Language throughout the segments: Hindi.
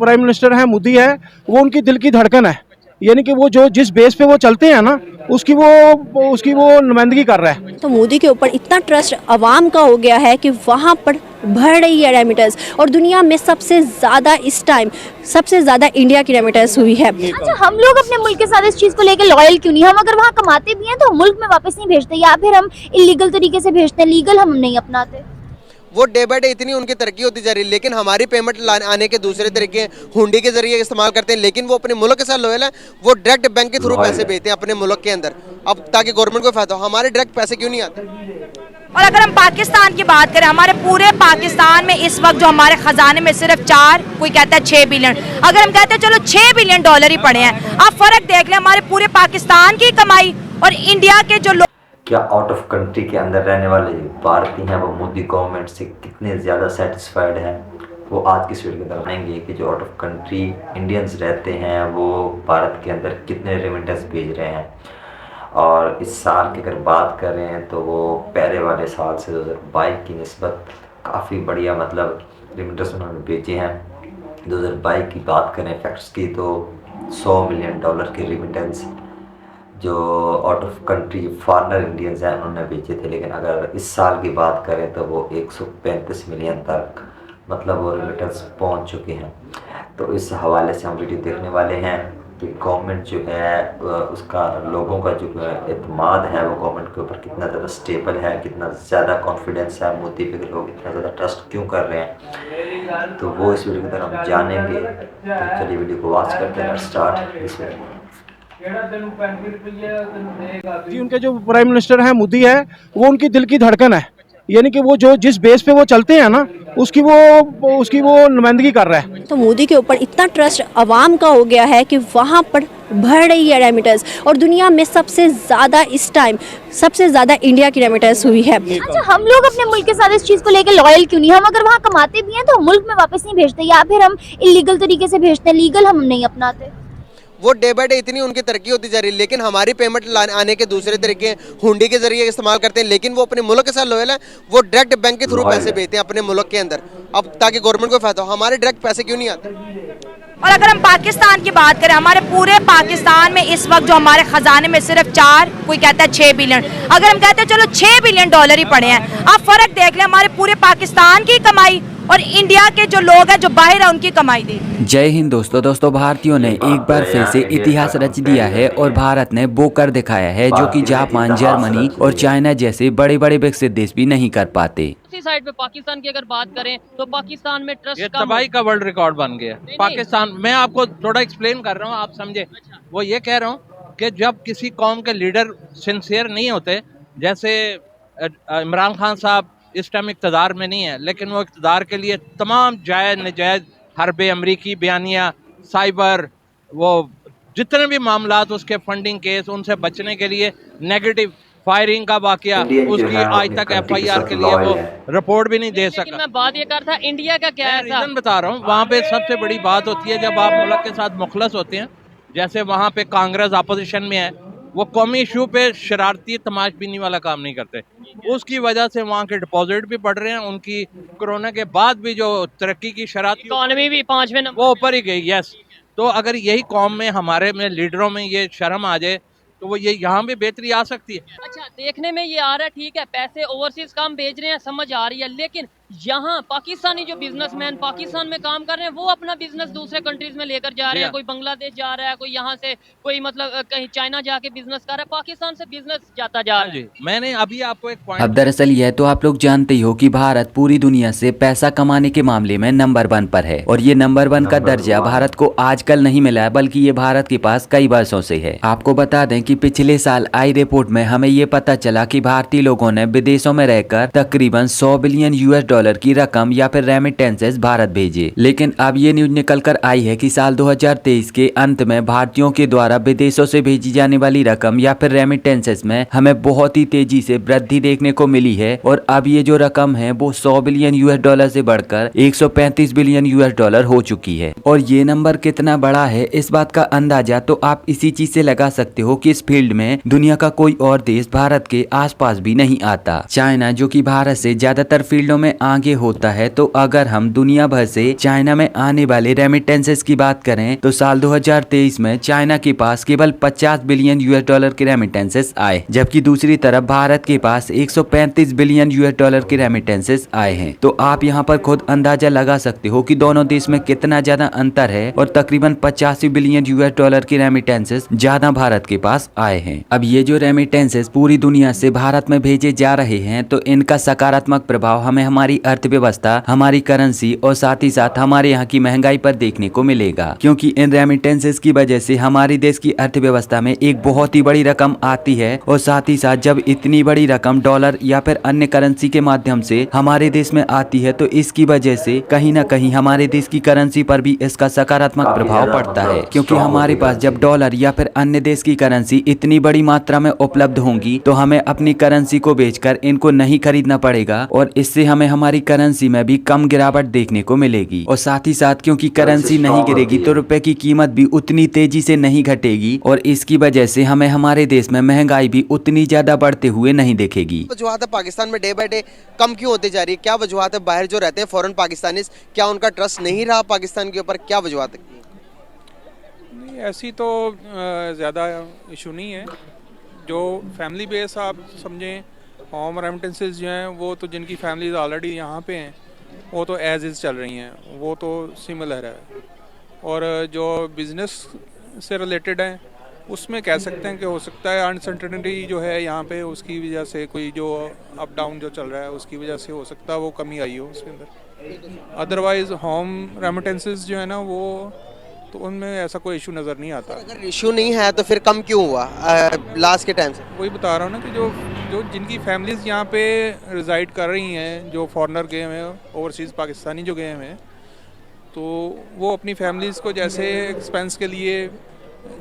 प्राइम मिनिस्टर है मोदी है, वो उनकी दिल की धड़कन है। यानी कि वो जो जिस बेस पे वो चलते हैं ना, उसकी वो नुमाइंदगी कर रहा है। तो मोदी के ऊपर इतना ट्रस्ट अवाम का हो गया है कि वहाँ पर बढ़ रही है रेमिटेंस, और दुनिया में सबसे ज़्यादा इस टाइम सबसे ज़्यादा इंडिया की रेमिटेंस हुई है। अच्छा, हम लोग अपने मुल्क के साथ इस चीज़ को लेकर लॉयल क्यों नहीं? हम अगर वहाँ कमाते भी हैं तो मुल्क में वापस नहीं भेजते, या फिर हम इलीगल तरीके से भेजते हैं, लीगल हम नहीं अपनाते। वो डे बाय डे इतनी उनकी तरक्की होती जा रही है, लेकिन हमारी पेमेंट आने के दूसरे तरीके हुंडी के जरिए इस्तेमाल करते हैं। लेकिन वो अपने मुल्क के साथ लॉयल है, वो डायरेक्ट बैंक के थ्रू पैसे भेजते हैं अपने मुल्क के अंदर, अब ताकि गवर्नमेंट को फायदा हो। हमारे डायरेक्ट पैसे क्यों नहीं आते? और अगर हम पाकिस्तान की बात करें, हमारे पूरे पाकिस्तान में इस वक्त जो हमारे खजाने में सिर्फ 4, कोई कहता है 6 बिलियन, अगर हम कहते हैं चलो 6 बिलियन डॉलर ही पड़े हैं, आप फर्क देख लें हमारे पूरे पाकिस्तान की कमाई और इंडिया के जो लोग। क्या आउट ऑफ कंट्री के अंदर रहने वाले भारतीय हैं वो मोदी गवर्नमेंट से कितने ज़्यादा सेटिस्फाइड हैं, वो आज की इस वीडियो के अंदर आएंगे कि जो आउट ऑफ कंट्री इंडियंस रहते हैं वो भारत के अंदर कितने रेमिटेंस भेज रहे हैं। और इस साल की अगर बात करें तो वो पहले वाले साल से 2022 की निस्बत काफ़ी बढ़िया मतलब रेमिटेंस उन्होंने भेजे हैं। 2022 की बात करें फैक्ट्स की तो $100 मिलियन की रेमिटेंस जो out of country foreigner Indians हैं उन्होंने भेजे थे। लेकिन अगर इस साल की बात करें तो वो 135 मिलियन तक मतलब वो रेमिटेंस पहुंच चुके हैं। तो इस हवाले से हम वीडियो देखने वाले हैं कि गवर्नमेंट जो है उसका लोगों का जो एतमाद है वो गवर्नमेंट के ऊपर कितना ज़्यादा स्टेबल है, कितना ज़्यादा कॉन्फिडेंस है, मोदी पे लोग इतना ज़्यादा ट्रस्ट क्यों कर रहे हैं, तो वो इस वीडियो के अंदर हम जानेंगे। तो चलिए वीडियो को वॉच करते हैं, स्टार्ट इस वीडियो। जी, उनके जो प्राइम मिनिस्टर है मोदी है, वो उनकी दिल की धड़कन है। यानी कि वो जो जिस बेस पे वो चलते हैं ना, उसकी वो नुमाइंदगी कर रहा है। तो मोदी के ऊपर इतना ट्रस्ट अवाम का हो गया है कि वहाँ पर बढ़ रही है रेमिटेंस, और दुनिया में सबसे ज़्यादा इस टाइम सबसे ज़्यादा इंडिया की रेमिटेंस हुई है। अच्छा, हम लोग अपने मुल्क के साथ इस चीज़ को लेकर लॉयल क्यों नहीं? हम अगर वहाँ कमाते भी हैं तो मुल्क में वापस नहीं भेजते, या फिर हम इलीगल तरीके से भेजते हैं, लीगल हम नहीं अपनाते। वो डे बाय डे इतनी उनकी तरक्की होती जा रही है, लेकिन हमारी पेमेंट आने के दूसरे तरीके हुंडी के जरिए इस्तेमाल करते हैं। लेकिन वो अपने मुल्क के साथ लॉयल है, वो डायरेक्ट बैंक के थ्रू पैसे भेजते हैं अपने मुल्क के अंदर, अब ताकि गवर्नमेंट को फायदा हो। हमारे डायरेक्ट पैसे क्यों नहीं आते? और अगर हम पाकिस्तान की बात करें, हमारे पूरे पाकिस्तान में इस वक्त जो हमारे खजाने में सिर्फ 4, कोई कहता है 6 बिलियन, अगर हम कहते हैं चलो 6 बिलियन डॉलर ही पड़े हैं, आप फर्क देख लें हमारे पूरे पाकिस्तान की कमाई और इंडिया के जो लोग हैं जो बाहर है उनकी कमाई दी। जय हिंद दोस्तों भारतीयों ने एक बार फिर से इतिहास रच दिया है और भारत ने वो कर दिखाया है जो कि जापान, जर्मनी और चाइना जैसे बड़े बड़े विकसित देश भी नहीं कर पाते। इसी साइड पे पाकिस्तान की अगर बात करें तो पाकिस्तान में ट्रस्ट ये तबाही का वर्ल्ड रिकॉर्ड बन गया पाकिस्तान। मैं आपको थोड़ा एक्सप्लेन कर रहा हूँ, आप समझे। वो ये कह रहा हूँ कि जब किसी कौम के लीडर सिंसियर नहीं होते, जैसे इमरान खान साहब इस टाइम इक़्तिदार में नहीं है, लेकिन वो इक़्तिदार के लिए तमाम जायज़ नजायज़ हरबे अमरीकी बयानिया, साइबर, वो जितने भी मामलात उसके फंडिंग केस, उनसे बचने के लिए नेगेटिव फायरिंग का वाकया, उसकी आज तक FIR के लिए वो रिपोर्ट भी नहीं दे सका। मैं बात ये कर था इंडिया का क्या है, रीजन बता रहा हूँ। वहाँ पे सबसे बड़ी बात होती है जब आप मुल्क के साथ मुखलस होते हैं, जैसे वहाँ पे कांग्रेस अपोजिशन में है, वो कौमी इशू पे शरारती तमाशबीनी वाला काम नहीं करते। उसकी वजह से वहाँ के डिपॉजिट भी बढ़ रहे हैं, उनकी कोरोना के बाद भी जो तरक्की की शरारत, इकोनॉमी भी 5वें नंबर वो ऊपर ही गई। यस, तो अगर यही कौम में हमारे में लीडरों में ये शर्म आ जाए तो वो ये यहाँ भी बेहतरी आ सकती है। अच्छा, देखने में ये आ रहा है, ठीक है, पैसे ओवरसीज काम भेज रहे हैं, समझ आ रही है, लेकिन यहाँ पाकिस्तानी जो बिजनेसमैन पाकिस्तान में काम कर रहे हैं वो अपना बिजनेस दूसरे कंट्रीज में लेकर जा रहे हैं। कोई बांग्लादेश जा रहा है, कोई यहाँ से, कोई मतलब कहीं चाइना जाके बिजनेस कर रहा है, पाकिस्तान से बिजनेस जाता जा रहा है। मैंने अभी आपको एक पॉइंट, अब दरअसल यह तो आप लोग जानते ही हो कि भारत पूरी दुनिया से पैसा कमाने के मामले में नंबर 1 पर है, और ये नंबर 1 का दर्जा भारत को आजकल नहीं मिला है, बल्कि ये भारत के पास कई वर्षों से है। आपको बता दें कि पिछले साल आई रिपोर्ट में हमें ये पता चला कि भारतीय लोगों ने विदेशों में रहकर तकरीबन $100 बिलियन की रकम या फिर रेमिटेंसेस भारत भेजे। लेकिन अब ये न्यूज निकल कर आई है कि साल 2023 के अंत में भारतीयों के द्वारा विदेशों से भेजी जाने वाली रकम या फिर रेमिटेंसेस में हमें बहुत ही तेजी से वृद्धि देखने को मिली है, और अब ये जो रकम है वो $100 बिलियन से बढ़कर $135 बिलियन हो चुकी है। और ये नंबर कितना बड़ा है इस बात का अंदाजा तो आप इसी चीज से लगा सकते हो कि इस फील्ड में दुनिया का कोई और देश भारत के आसपास भी नहीं आता। चाइना, जो कि भारत से ज्यादातर फील्डों में आगे होता है। तो अगर हम दुनिया भर से चाइना में आने वाले रेमिटेंसेस की बात करें तो साल 2023 में चाइना के पास केवल 50 बिलियन यूएस डॉलर के रेमिटेंसेस आए, जबकि दूसरी तरफ भारत के पास 135 बिलियन यूएस डॉलर के रेमिटेंसेस आए हैं। तो आप यहाँ पर खुद अंदाजा लगा सकते हो कि दोनों देश में कितना ज्यादा अंतर है और तकरीबन 85 बिलियन यूएस डॉलर के रेमिटेंसेस ज्यादा भारत के पास आए हैं। अब ये जो रेमिटेंसेस पूरी दुनिया से भारत में भेजे जा रहे हैं तो इनका सकारात्मक प्रभाव हमें हमारी अर्थव्यवस्था, हमारी करेंसी और साथ ही साथ हमारे यहाँ की महंगाई पर देखने को मिलेगा, क्योंकि इन रेमिटेंसेस की वजह से हमारे देश की अर्थव्यवस्था में एक बहुत ही बड़ी रकम आती है और साथ ही साथ जब इतनी बड़ी रकम डॉलर या फिर अन्य करेंसी के माध्यम से हमारे देश में आती है तो इसकी वजह से कहीं ना कहीं हमारे देश की करेंसी पर भी इसका सकारात्मक प्रभाव पड़ता है, क्योंकि हमारे पास जब डॉलर या फिर अन्य देश की करेंसी इतनी बड़ी मात्रा में उपलब्ध होंगी तो हमें अपनी करेंसी को बेचकर इनको नहीं खरीदना पड़ेगा और इससे हमें हमारी करेंसी में भी कम गिरावट देखने को मिलेगी। और साथ ही साथ क्योंकि करेंसी नहीं गिरेगी तो रुपए की कीमत भी उतनी तेजी से नहीं घटेगी और इसकी वजह से हमें हमारे देश में महंगाई भी उतनी ज्यादा बढ़ते हुए नहीं दिखेगी। वजूहत है पाकिस्तान में डे बाय डे कम क्यों होती जा रही है? क्या वजूहत है? बाहर जो रहते हैं फॉरेन पाकिस्तानी, क्या उनका ट्रस्ट नहीं रहा पाकिस्तान के ऊपर? क्या वजूहत है? नहीं, ऐसी तो ज़्यादा इशू नहीं है। जो फैमिली बेस आप समझें, होम रेमिटेंसेस जो हैं वो तो जिनकी फैमिलीज ऑलरेडी यहाँ पे हैं वो तो एज इज़ चल रही हैं, वो तो सिमिलर है। और जो बिज़नेस से रिलेटेड हैं उसमें कह सकते हैं कि हो सकता है अनसर्टेनिटी जो है यहाँ पे उसकी वजह से कोई जो अप डाउन जो चल रहा है उसकी वजह से हो सकता है वो कमी आई हो उसके अंदर। अदरवाइज़ होम रेमिटेंसेस जो है ना वो तो उनमें ऐसा कोई इशू नज़र नहीं आता। अगर इशू नहीं है तो फिर कम क्यों हुआ लास्ट के टाइम से? वही बता रहा हूँ ना कि जो जिनकी फैमिलीज़ यहाँ पे रिजाइड कर रही हैं, जो फॉरेनर गए हुए हैं, ओवरसीज़ पाकिस्तानी जो गए हुए हैं, तो वो अपनी फैमिलीज़ को जैसे एक्सपेंस के लिए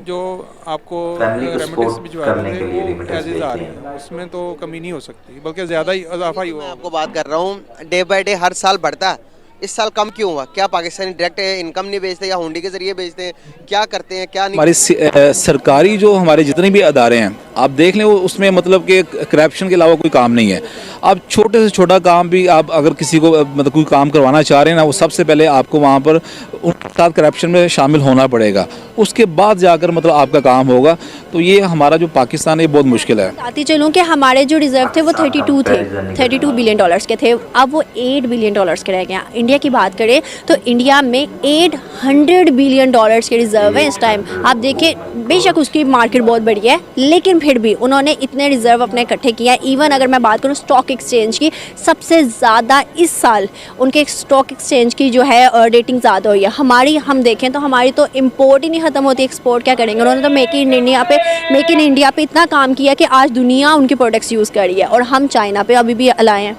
जो आपको रेमिटेंस भिजवा रहे हैं वो एज इज आ रही है, उसमें तो कमी नहीं हो सकती, बल्कि ज़्यादा ही इजाफा ही हुआ। मैं आपको बात कर रहा हूँ डे बाय डे हर साल बढ़ता है, इस साल कम क्यों हुआ? क्या पाकिस्तानी डायरेक्ट इनकम नहीं बेचते या हुंडी के जरिए बेचते हैं? क्या करते हैं क्या नहीं? हमारी सरकारी जो हमारे जितने भी अदारे हैं आप देख लें, वो उसमें मतलब कि करप्शन के अलावा कोई काम नहीं है। आप छोटे से छोटा काम भी आप अगर किसी को मतलब कोई काम करवाना चाह रहे हैं ना, वो सबसे पहले आपको वहाँ पर उनके साथ करप्शन में शामिल होना पड़ेगा, उसके बाद जाकर मतलब आपका काम होगा। तो ये हमारा जो पाकिस्तान है बहुत मुश्किल है। बताती चलूँ कि हमारे जो रिजर्व थे वो 32 बिलियन डॉलर्स के थे, अब वो 8 बिलियन डॉलर्स के रह गए। इंडिया की बात करें तो इंडिया में 800 बिलियन डॉलर्स के रिजर्व है इस टाइम। आप देखिए, बेशक उसकी मार्केट बहुत बड़ी है लेकिन फिर भी उन्होंने इतने रिजर्व अपने इकट्ठे किया। इवन अगर मैं बात करूँ स्टॉक एक्सचेंज की, सबसे ज़्यादा इस साल उनके स्टॉक एक्सचेंज की जो है रेटिंग ज़्यादा हुई है। हमारी हम देखें तो हमारी तो इम्पोर्ट ही नहीं ख़त्म होती, एक्सपोर्ट क्या करेंगे? उन्होंने तो मेक इन इंडिया पे इतना काम किया कि आज दुनिया उनके प्रोडक्ट्स यूज़ कर रही है और हम चाइना पे अभी भी अलाए हैं।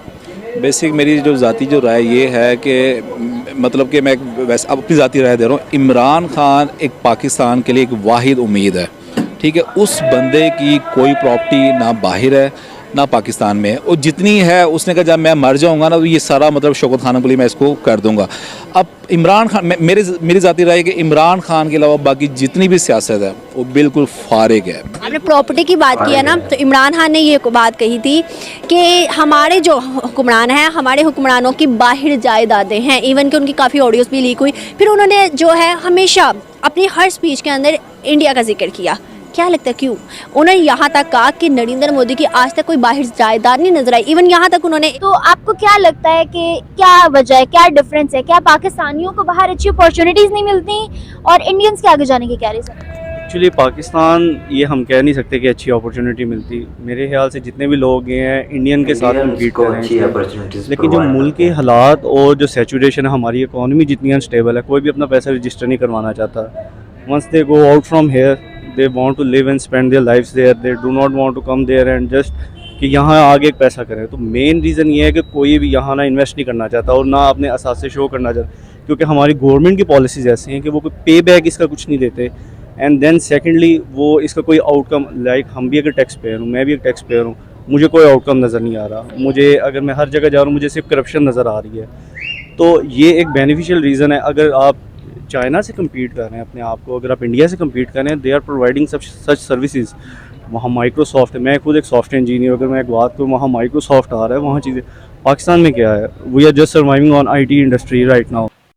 बेसिक मेरी जो ज़ाती जो राय ये है कि मतलब कि मैं वैसे अब अपनी ज़ाती राय दे रहा हूँ, इमरान खान एक पाकिस्तान के लिए एक वाहिद उम्मीद है, ठीक है। उस बंदे की कोई प्रॉपर्टी ना बाहर है ना पाकिस्तान में, और जितनी है उसने कहा जब मैं मर जाऊंगा ना तो ये सारा मतलब शौकत खान के लिए मैं इसको कर दूंगा। अब इमरान खान, मेरी ज़ाती राय है कि इमरान खान के अलावा बाकी जितनी भी सियासत है वो बिल्कुल फारिग है। आपने प्रॉपर्टी की बात की है ना, तो इमरान खान ने ये बात कही थी कि हमारे जो हुक्मरान हैं, हमारे हुक्मरानों की बाहर जायदादें हैं। इवन कि उनकी काफ़ी ऑडियोज़ भी लीक हुई। फिर उन्होंने जो है हमेशा अपनी हर स्पीच के अंदर इंडिया का जिक्र किया। क्या लगता है क्यों? उन्होंने यहाँ तक कहा कि नरेंद्र मोदी की आज तक कोई बाहर जायदाद नहीं नजर आई। इवन यहाँ तक उन्होंने, तो आपको क्या लगता है कि क्या वजह है, क्या डिफरेंस है? क्या पाकिस्तानियों को बाहर अच्छी अपॉर्चुनिटीज़ नहीं मिलती और इंडियंस के आगे जाने की क्या रीज़न है? एक्चुअली पाकिस्तान ये हम कह नहीं सकते कि अच्छी अपॉर्चुनिटी मिलती। मेरे ख्याल से जितने भी लोग गए हैं इंडियन के साथ कम्पीट कर रहे हैं, लेकिन जो मुल्क के हालात और जो सैचुरेशन है, हमारी इकॉनमी जितनी अनस्टेबल है, कोई भी अपना पैसा रजिस्टर नहीं करवाना चाहता। Once they go out from here they want to live and spend their lives there, they do not want to come there and just कि यहाँ आगे एक पैसा करें। तो मेन रीज़न ये है कि कोई भी यहाँ ना इन्वेस्ट नहीं करना चाहता और ना अपने असासे शो करना चाहता, क्योंकि हमारी गवर्नमेंट की पॉलिसीज़ ऐसी हैं कि वो कोई पे बैक इसका कुछ नहीं देते। एंड देन सेकेंडली वो इसका कोई आउटकम, लाइक हम भी अगर टैक्स पेयर हूँ, मैं भी एक टैक्स पेयर हूँ, मुझे कोई आउटकम नज़र नहीं आ रहा। मुझे अगर मैं हर जगह जा रहा हूँ मुझे सिर्फ करप्शन नज़र आ रही है। तो ये एक बेनिफिशियल रीज़न है। अगर आप चाइना से कम्पीट कर रहे हैं अपने आप को, अगर आप इंडिया से कम्पीट कर रहे हैं, they are providing such services. वहाँ माइक्रोसॉफ्ट है, मैं खुद एक सॉफ्टवेयर इंजीनियर, अगर मैं एक बात करूँ वहाँ माइक्रोसॉफ्ट आ रहा है, वहाँ चीज़ें पाकिस्तान में क्या है, we are just surviving on IT industry right now.